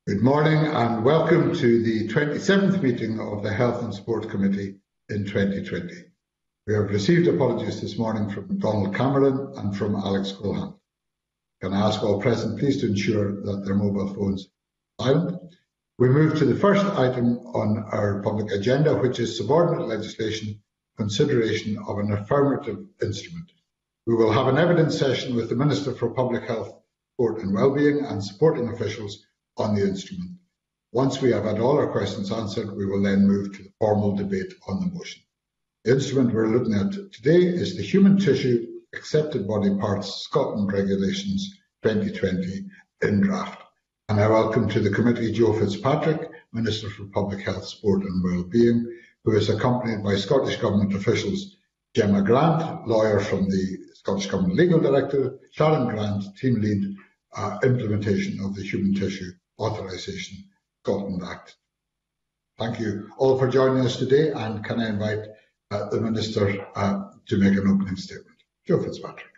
Good morning and welcome to the 27th meeting of the Health and Sport Committee in 2020. We have received apologies this morning from Donald Cameron and from Alex Coulhan. Can I ask all present please to ensure that their mobile phones are silent? We move to the first item on our public agenda, which is subordinate legislation, consideration of an affirmative instrument. We will have an evidence session with the Minister for Public Health, Sport and Wellbeing and supporting officials on the instrument. Once we have had all our questions answered, we will then move to the formal debate on the motion. The instrument we're looking at today is the Human Tissue Accepted Body Parts Scotland Regulations 2020 in draft. And I welcome to the committee Joe Fitzpatrick, Minister for Public Health, Sport and Wellbeing, who is accompanied by Scottish Government officials Gemma Grant, lawyer from the Scottish Government Legal Director, Sharon Grant, Team Lead, Implementation of the Human Tissue Authorisation Scotland Act. Thank you all for joining us today, and can I invite the Minister to make an opening statement. Joe Fitzpatrick.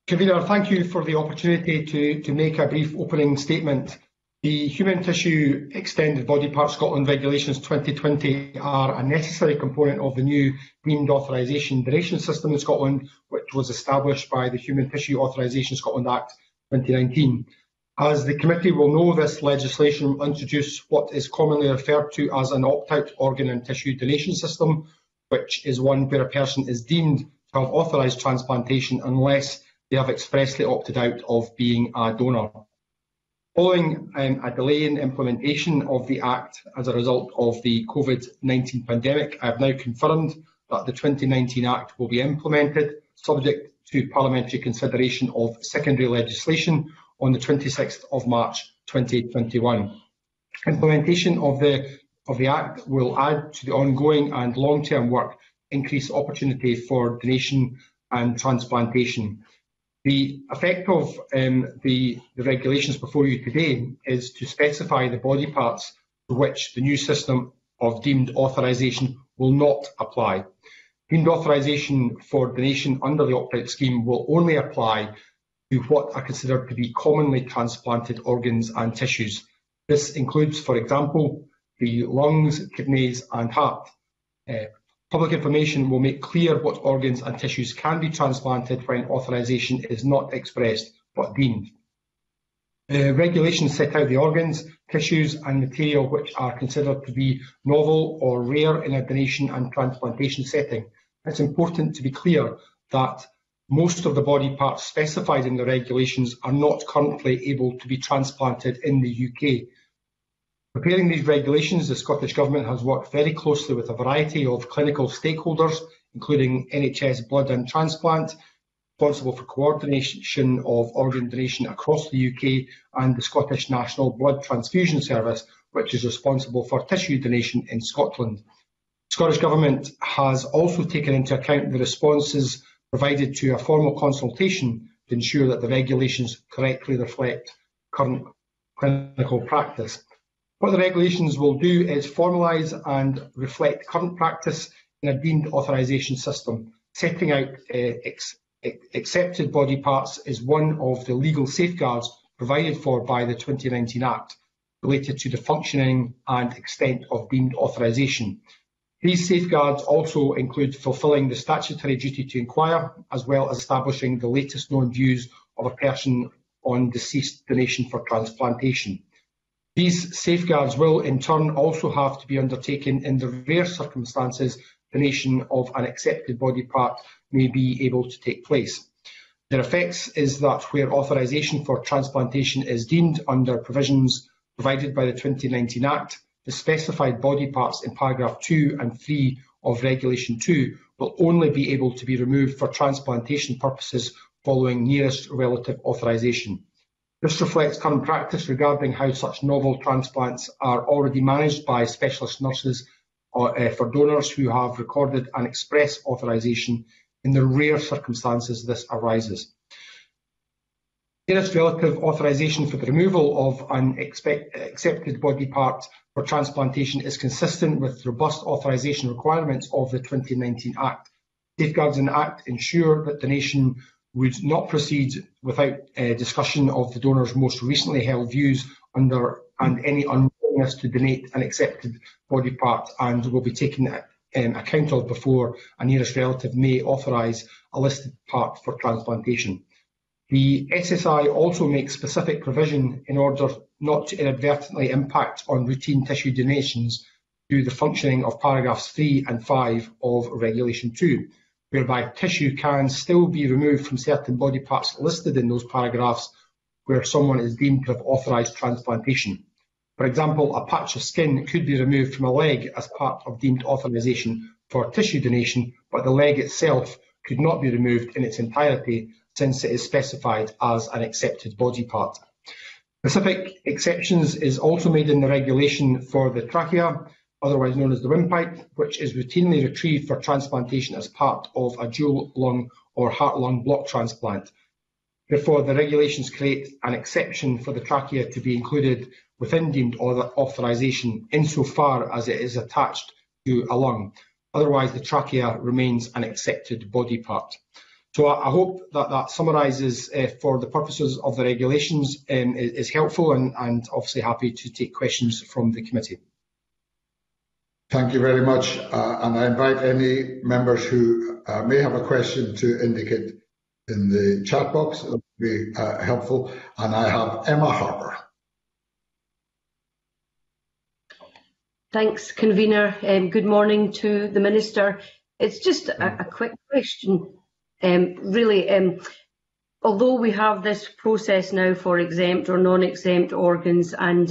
Convener, thank you for the opportunity to make a brief opening statement. The Human Tissue Extended Body Part Scotland Regulations 2020 are a necessary component of the new deemed authorisation donation system in Scotland, which was established by the Human Tissue Authorisation Scotland Act 2019. As the committee will know, this legislation will introduce what is commonly referred to as an opt-out organ and tissue donation system, which is one where a person is deemed to have authorised transplantation unless they have expressly opted out of being a donor. Following a delay in implementation of the Act as a result of the COVID-19 pandemic, I have now confirmed that the 2019 Act will be implemented, subject to parliamentary consideration of secondary legislation on the 26th of March 2021. Implementation of the Act will add to the ongoing and long-term work, increase opportunity for donation and transplantation. The effect of the regulations before you today is to specify the body parts to which the new system of deemed authorisation will not apply. Deemed authorisation for donation under the opt-out scheme will only apply to what are considered to be commonly transplanted organs and tissues. This includes, for example, the lungs, kidneys and heart. Public information will make clear what organs and tissues can be transplanted when authorisation is not expressed but deemed. Regulations set out the organs, tissues and material which are considered to be novel or rare in a donation and transplantation setting. It's important to be clear that most of the body parts specified in the regulations are not currently able to be transplanted in the UK. Preparing these regulations, the Scottish Government has worked very closely with a variety of clinical stakeholders, including NHS Blood and Transplant, responsible for coordination of organ donation across the UK, and the Scottish National Blood Transfusion Service, which is responsible for tissue donation in Scotland. The Scottish Government has also taken into account the responses provided to a formal consultation to ensure that the regulations correctly reflect current clinical practice. What the regulations will do is formalise and reflect current practice in a deemed authorisation system. Setting out accepted body parts is one of the legal safeguards provided for by the 2019 Act related to the functioning and extent of deemed authorisation. These safeguards also include fulfilling the statutory duty to inquire, as well as establishing the latest known views of a person on deceased donation for transplantation. These safeguards will in turn also have to be undertaken in the rare circumstances donation of an accepted body part may be able to take place. Their effects is that where authorisation for transplantation is deemed under provisions provided by the 2019 Act, the specified body parts in paragraph 2 and 3 of Regulation 2 will only be able to be removed for transplantation purposes following nearest relative authorisation. This reflects current practice regarding how such novel transplants are already managed by specialist nurses for donors who have recorded an express authorisation in the rare circumstances this arises. Nearest relative authorisation for the removal of an accepted body part for transplantation is consistent with robust authorisation requirements of the 2019 Act. Safeguards in the Act ensure that donation would not proceed without discussion of the donor's most recently held views under and any unwillingness to donate an accepted body part, and will be taken account of before a nearest relative may authorise a listed part for transplantation. The SSI also makes specific provision in order not to inadvertently impact on routine tissue donations through the functioning of paragraphs 3 and 5 of Regulation 2, whereby tissue can still be removed from certain body parts listed in those paragraphs where someone is deemed to have authorised transplantation. For example, a patch of skin could be removed from a leg as part of deemed authorisation for tissue donation, but the leg itself could not be removed in its entirety since it is specified as an accepted body part. Specific exceptions is also made in the regulation for the trachea, otherwise known as the windpipe, which is routinely retrieved for transplantation as part of a dual lung or heart-lung block transplant. Therefore, the regulations create an exception for the trachea to be included within deemed authorisation insofar as it is attached to a lung. Otherwise, the trachea remains an accepted body part. So I hope that that summarises for the purposes of the regulations is helpful, and obviously happy to take questions from the committee. Thank you very much, and I invite any members who may have a question to indicate in the chat box. That would be helpful. And I have Emma Harper. Thanks, convener. Good morning to the Minister. It's just a quick question. Really, although we have this process now for exempt or non-exempt organs, and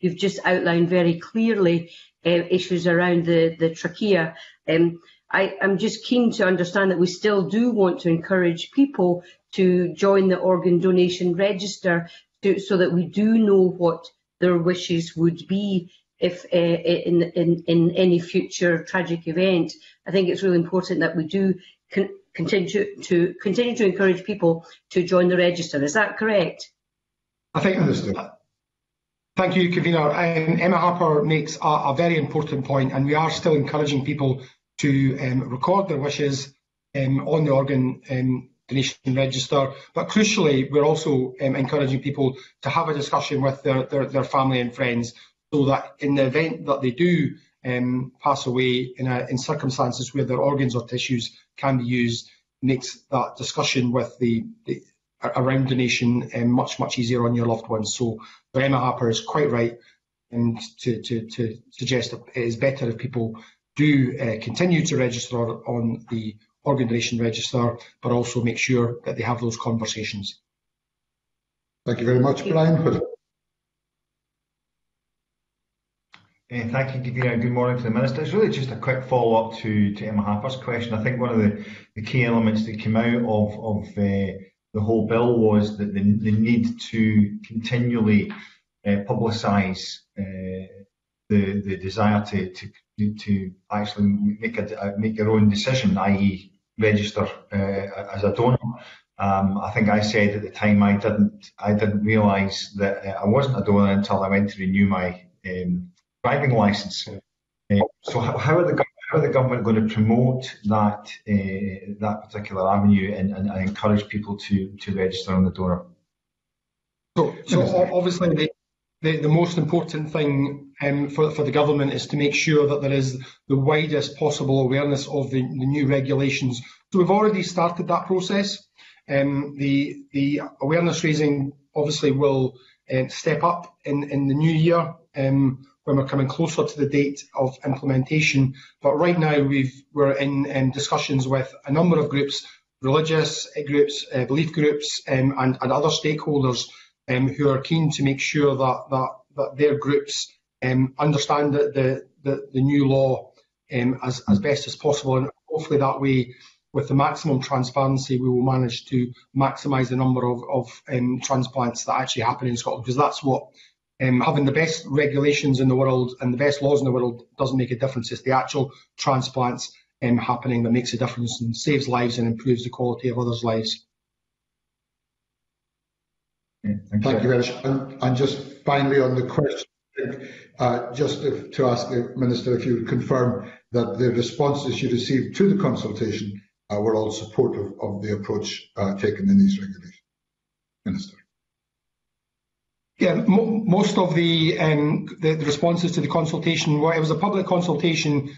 you've just outlined very clearly issues around the trachea, I'm just keen to understand that we still do want to encourage people to join the organ donation register so that we do know what their wishes would be if in any future tragic event. I think it's really important that we do continue to encourage people to join the register. Is that correct? I think. Thank you, convener. Emma Harper makes a very important point, and we are still encouraging people to record their wishes on the organ donation register. But crucially, we're also encouraging people to have a discussion with their family and friends, so that in the event that they do pass away in circumstances where their organs or tissues can be used, makes that discussion with the around donation much easier on your loved ones. So Emma Harper is quite right to suggest that it is better if people do continue to register on the organ donation register, but also make sure that they have those conversations. Thank you very much, Brian. Thank you, convener. Good morning to the Minister. It's really just a quick follow-up to Emma Harper's question. I think one of the key elements that came out of the whole bill was that the need to continually publicise the desire to actually make your own decision, i.e. register as a donor. I think I said at the time I didn't realise that I wasn't a donor until I went to renew my driving licence. So how are the government going to promote that particular avenue and encourage people to register on the donor? So obviously the most important thing for the government is to make sure that there is the widest possible awareness of the new regulations. So we've already started that process. The awareness raising obviously will step up in the new year when we're coming closer to the date of implementation. But right now we're in discussions with a number of groups, religious groups, belief groups, and other stakeholders who are keen to make sure that their groups understand the new law as best as possible, and hopefully that way, with the maximum transparency, we will manage to maximise the number of transplants that actually happen in Scotland, because that's what having the best regulations in the world and the best laws in the world doesn't make a difference. It's the actual transplants happening that makes a difference and saves lives and improves the quality of others' lives. Thank you very much. And just finally on the question, just to ask the Minister if you would confirm that the responses you received to the consultation were all supportive of the approach taken in these regulations. Minister. Yeah, most of the responses to the consultation, well, it was a public consultation,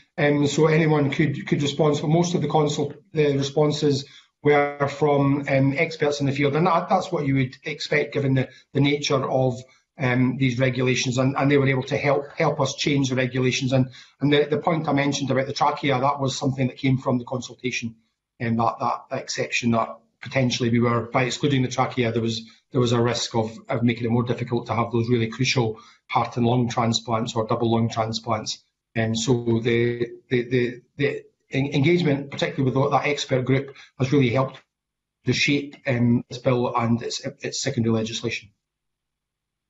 so anyone could respond. So most of the responses were from experts in the field, and that's what you would expect given the nature of these regulations, and they were able to help us change the regulations. And the point I mentioned about the trachea, that was something that came from the consultation, and that exception that potentially we were, by excluding the trachea, there was a risk of making it more difficult to have those really crucial heart and lung transplants or double lung transplants. And so the engagement, particularly with that expert group, has really helped to shape this bill and its secondary legislation.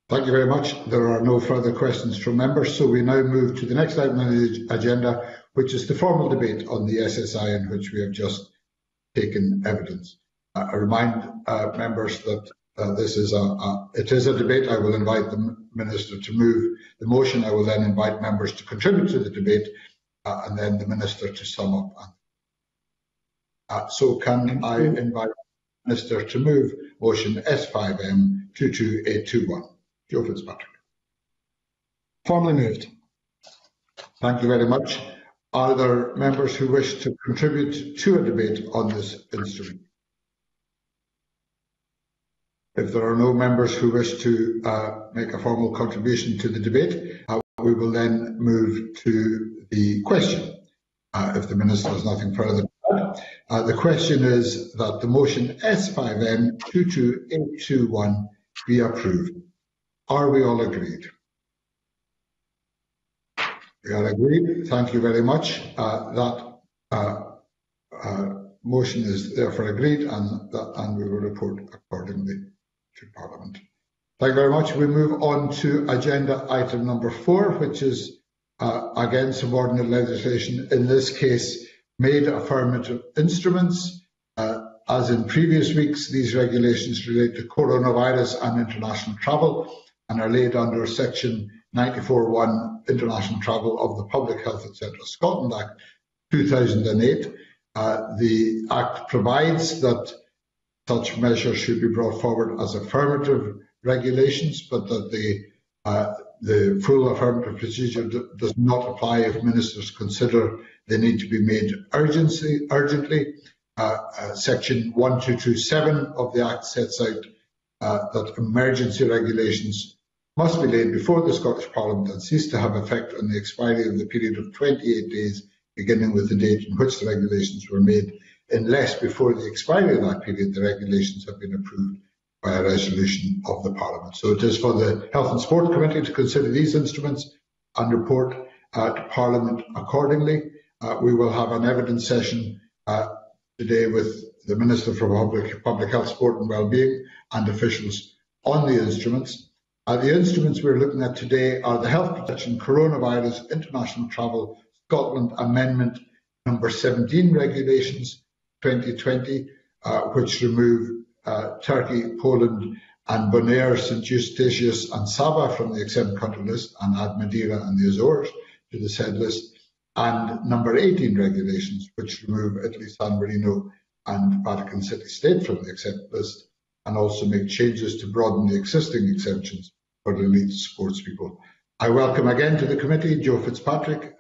Thank you very much. There are no further questions from members, so we now move to the next item on the agenda, which is the formal debate on the SSI, in which we have just taken evidence. I remind members that this is a debate. I will invite the Minister to move the motion. I will then invite members to contribute to the debate, and then the Minister to sum up. So can I invite the Minister to move motion S5M 22821? Joe Fitzpatrick. Formally moved. Thank you very much. Are there members who wish to contribute to a debate on this instrument? If there are no members who wish to make a formal contribution to the debate, we will then move to the question, if the Minister has nothing further to add. The question is that the motion S5M 22821 be approved. Are we all agreed? We are agreed. Thank you very much. That motion is therefore agreed, and we will report accordingly to Parliament. Thank you very much. We move on to agenda item number 4, which is again subordinate legislation, in this case made affirmative instruments. As in previous weeks, these regulations relate to coronavirus and international travel and are laid under section 94(1) International Travel of the Public Health Etc. Scotland Act 2008. The Act provides that such measures should be brought forward as affirmative regulations, but that the full affirmative procedure does not apply if ministers consider they need to be made urgently. Section 1227 of the Act sets out that emergency regulations must be laid before the Scottish Parliament and cease to have effect on the expiry of the period of 28 days, beginning with the date in which the regulations were made, unless before the expiry of that period the regulations have been approved by a resolution of the Parliament. So it is for the Health and Sport Committee to consider these instruments and report to Parliament accordingly. We will have an evidence session today with the Minister for Public Health, Sport and Wellbeing and officials on the instruments. The instruments we're looking at today are the Health Protection Coronavirus International Travel Scotland Amendment number 17 Regulations 2020, which remove Turkey, Poland and Bonaire, St Eustatius and Saba from the exempt country list and add Madeira and the Azores to the said list, and number 18 Regulations, which remove Italy, San Marino and Vatican City State from the exempt list, and also make changes to broaden the existing exemptions for elite sports people. I welcome again to the committee Joe Fitzpatrick,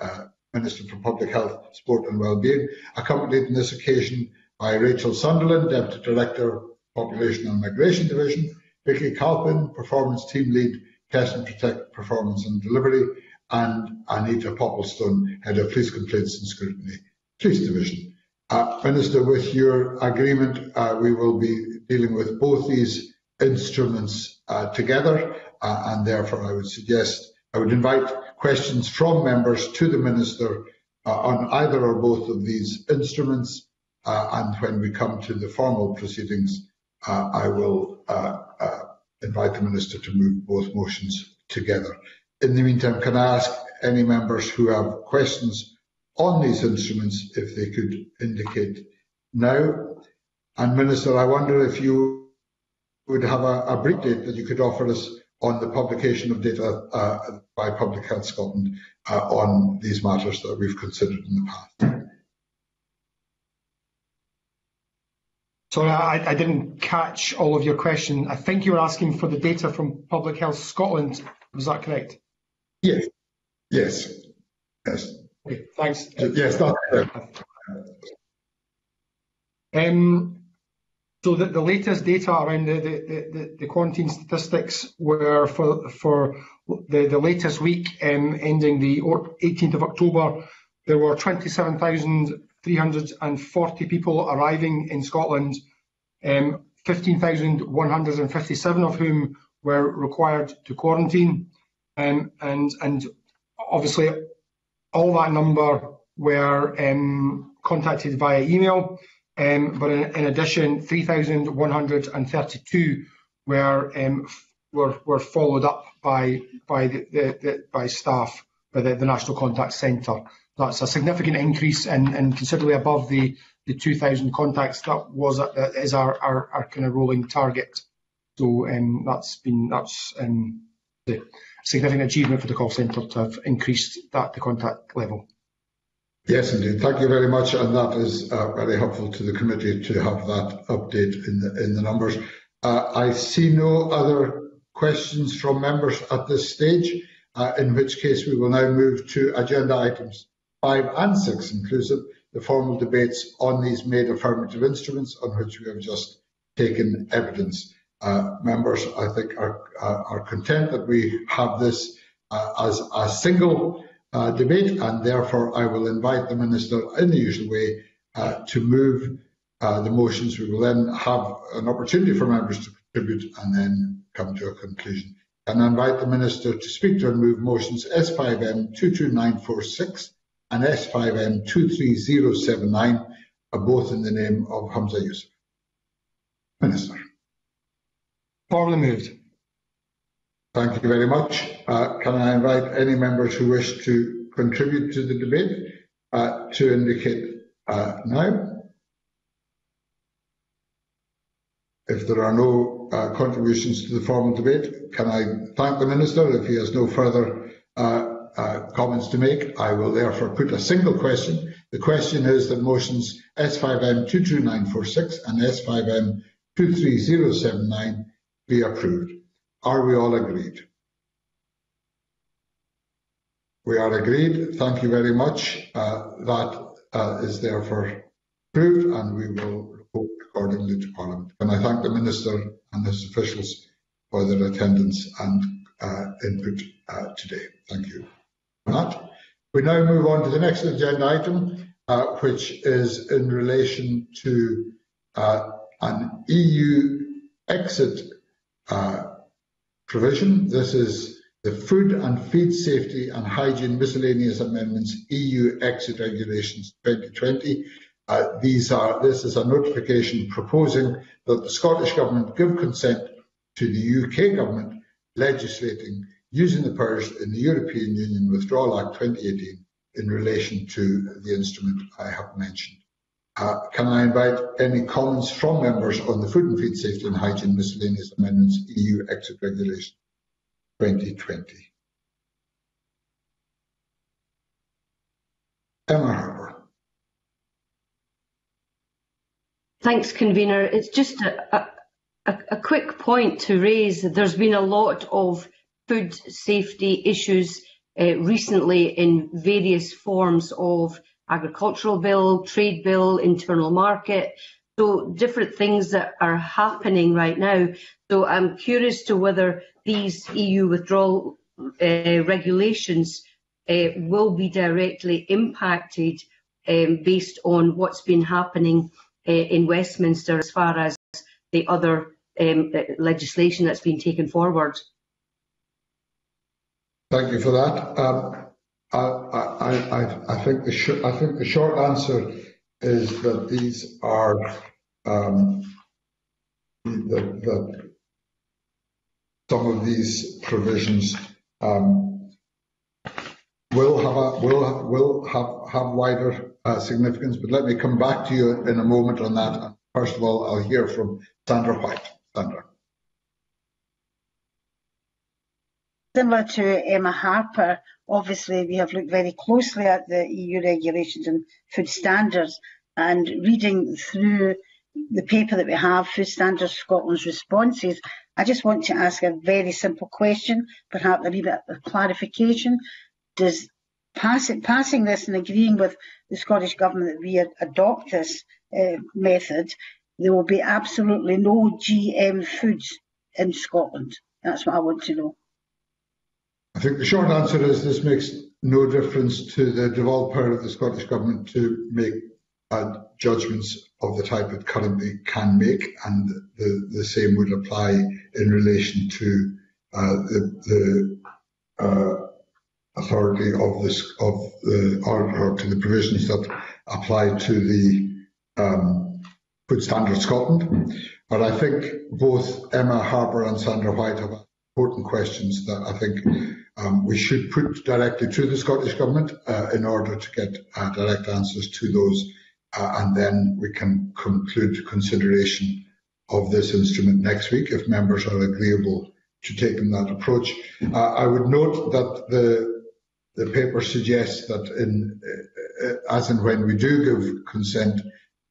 Minister for Public Health, Sport and Wellbeing, accompanied on this occasion by Rachel Sunderland, Deputy Director, Population and Migration Division, Vicky Calpin, Performance Team Lead, Test and Protect Performance and Delivery, and Anita Popplestone, Head of Police Complaints and Scrutiny, Police Division. Minister, with your agreement, we will be dealing with both these instruments together, and therefore I would invite questions from members to the Minister on either or both of these instruments, and when we come to the formal proceedings, I will invite the Minister to move both motions together. In the meantime, can I ask any members who have questions on these instruments if they could indicate now? And Minister, I wonder if you would have a brief date that you could offer us on the publication of data by Public Health Scotland on these matters that we've considered in the past. Sorry, I didn't catch all of your question. I think you were asking for the data from Public Health Scotland. Was that correct? Yes. Okay, thanks. Yes, that's correct. So the latest data around the quarantine statistics were for the latest week ending the 18th of October. There were 27,340 people arriving in Scotland, 15,157 of whom were required to quarantine, and obviously all that number were contacted via email. But in addition, 3,132 were followed up by staff by the National Contact Centre. That's a significant increase and considerably above the 2,000 contacts that is our kind of rolling target. So that's the significant achievement for the call centre to have increased the contact level. Yes, indeed. Thank you very much, and that is very helpful to the committee to have that update in the numbers. I see no other questions from members at this stage, in which case we will now move to agenda items 5 and 6 inclusive, the formal debates on these made affirmative instruments on which we have just taken evidence. Members, I think, are content that we have this as a single debate, and therefore I will invite the Minister in the usual way to move the motions. We will then have an opportunity for members to contribute and then come to a conclusion. And I invite the Minister to speak to and move motions S5M 22946 and S5M 23079, both in the name of Humza Yousaf. Minister. Formally moved. Thank you very much. Can I invite any members who wish to contribute to the debate to indicate now? If there are no contributions to the formal debate, can I thank the Minister? If he has no further comments to make, I will therefore put a single question. The question is that motions S5M 22946 and S5M 23079 be approved. Are we all agreed? We are agreed. Thank you very much. That is therefore approved, and we will report accordingly to Parliament. And I thank the Minister and his officials for their attendance and input today. Thank you for that. We now move on to the next agenda item, which is in relation to an EU exit provision. This is the Food and Feed Safety and Hygiene Miscellaneous Amendments EU Exit Regulations 2020. This is a notification proposing that the Scottish Government give consent to the UK Government legislating using the powers in the European Union Withdrawal Act 2018 in relation to the instrument I have mentioned. Can I invite any comments from members on the Food and Feed Safety and Hygiene Miscellaneous Amendments EU Exit Regulation 2020? Emma Harper. Thanks, Convener. It's just a quick point to raise. There's been a lot of food safety issues recently in various forms of agricultural bill, trade bill, internal market, so different things that are happening right now. So I'm curious to whether these EU withdrawal regulations will be directly impacted based on what's been happening in Westminster as far as the other legislation that's been taken forward. Thank you for that. I think the short answer is that these are that some of these provisions will have wider significance. But let me come back to you in a moment on that. First of all, I'll hear from Sandra White. Sandra. Similar to Emma Harper, obviously we have looked very closely at the EU regulations and food standards, and reading through the paper that we have, Food Standards Scotland's responses, I just want to ask a very simple question, perhaps a wee bit of clarification. Does passing this and agreeing with the Scottish Government that we adopt this method, there will be absolutely no GM foods in Scotland? That's what I want to know. I think the short answer is this makes no difference to the devolved power of the Scottish Government to make judgments of the type it currently can make, and the same would apply in relation to the authority of the provisions that apply to the Food Standards Scotland. But I think both Emma Harper and Sandra White have important questions that I think we should put directly to the Scottish Government in order to get direct answers to those, and then we can conclude consideration of this instrument next week if members are agreeable to taking that approach. I would note that the paper suggests that as and when we do give consent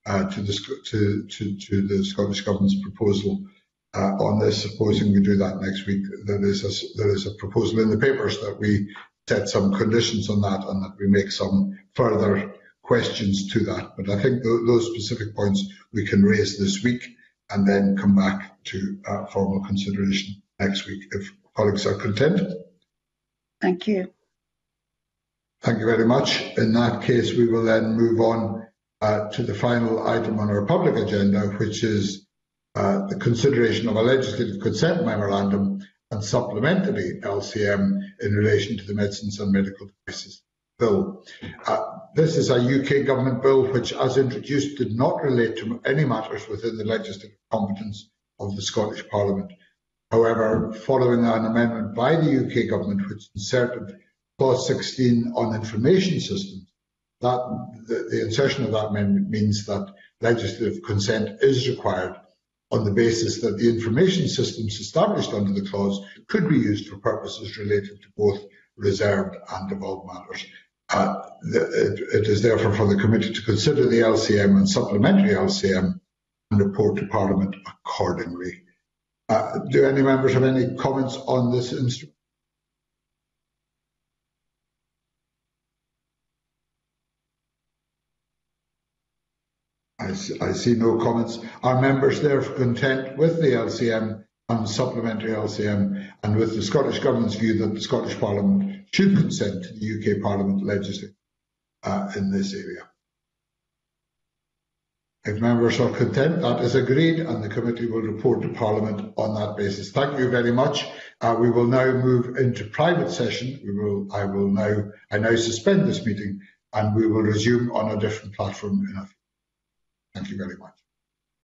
to the Scottish Government's proposal on this, supposing we do that next week, there is a proposal in the papers that we set some conditions on that and that we make some further questions to that. But I think those specific points we can raise this week and then come back to formal consideration next week if colleagues are content. Thank you. Thank you very much. In that case, we will then move on to the final item on our public agenda, which is the consideration of a legislative consent memorandum and supplementary LCM in relation to the Medicines and Medical Devices Bill. This is a UK Government bill which, as introduced, did not relate to any matters within the legislative competence of the Scottish Parliament. However, following an amendment by the UK Government which inserted Clause 16 on information systems, the insertion of that amendment means that legislative consent is required on the basis that the information systems established under the clause could be used for purposes related to both reserved and devolved matters. It is therefore for the committee to consider the LCM and supplementary LCM and report to Parliament accordingly. Do any members have any comments on this instrument? I see no comments. Are members therefore content with the LCM and supplementary LCM and with the Scottish Government's view that the Scottish Parliament should consent to the UK Parliament legislation in this area? If members are content, that is agreed, and the committee will report to Parliament on that basis. Thank you very much. We will now move into private session. I now suspend this meeting, and we will resume on a different platform in a few. Thank you very much.